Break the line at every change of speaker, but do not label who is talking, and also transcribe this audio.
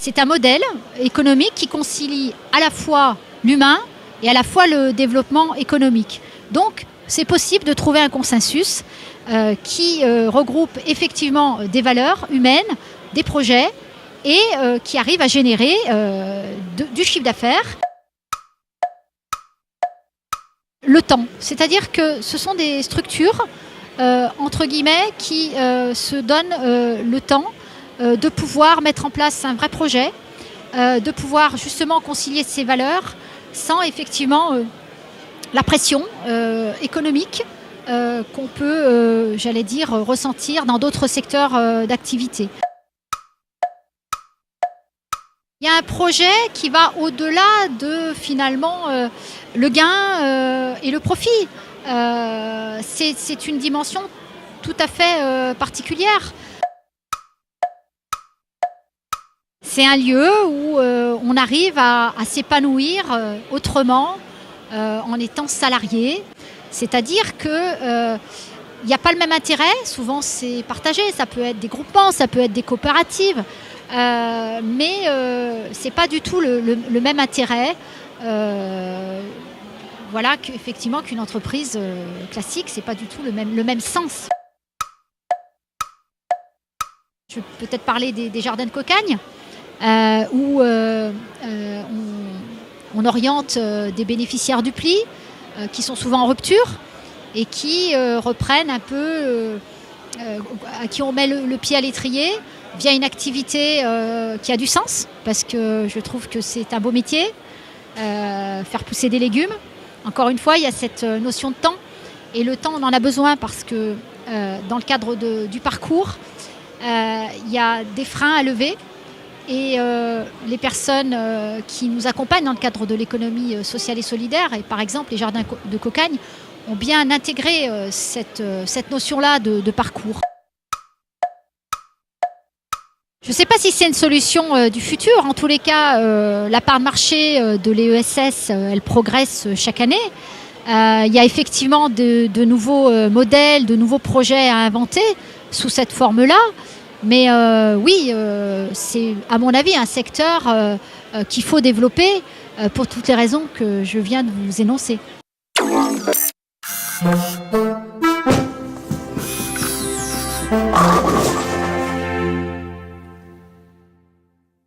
C'est un modèle économique qui concilie à la fois l'humain et à la fois le développement économique. Donc, c'est possible de trouver un consensus qui regroupe effectivement des valeurs humaines, des projets et qui arrive à générer du chiffre d'affaires. Le temps, c'est-à-dire que ce sont des structures, entre guillemets, qui se donnent le temps de pouvoir mettre en place un vrai projet, de pouvoir justement concilier ces valeurs sans effectivement la pression économique qu'on peut, j'allais dire, ressentir dans d'autres secteurs d'activité. Il y a un projet qui va au-delà de finalement le gain et le profit. C'est une dimension tout à fait particulière. C'est un lieu où on arrive à s'épanouir autrement en étant salarié. C'est-à-dire qu'il n'y a pas le même intérêt. Souvent, c'est partagé. Ça peut être des groupements, ça peut être des coopératives. Mais ce n'est pas du tout le même intérêt. Voilà, qu'effectivement, qu'une entreprise classique, ce n'est pas du tout le même sens. Je vais peut-être parler des jardins de Cocagne, où on oriente des bénéficiaires du pli qui sont souvent en rupture et qui reprennent un peu, à qui on met le pied à l'étrier via une activité qui a du sens, parce que je trouve que c'est un beau métier, faire pousser des légumes. Encore une fois, il y a cette notion de temps, et le temps, on en a besoin parce que dans le cadre du parcours, il y a des freins à lever, et les personnes qui nous accompagnent dans le cadre de l'économie sociale et solidaire, et par exemple les jardins de Cocagne, ont bien intégré cette notion-là de parcours. Je ne sais pas si c'est une solution du futur. En tous les cas, la part de marché de l'ESS, elle progresse chaque année. Il y a effectivement de nouveaux modèles, de nouveaux projets à inventer sous cette forme-là. Mais oui, c'est à mon avis un secteur qu'il faut développer pour toutes les raisons que je viens de vous énoncer.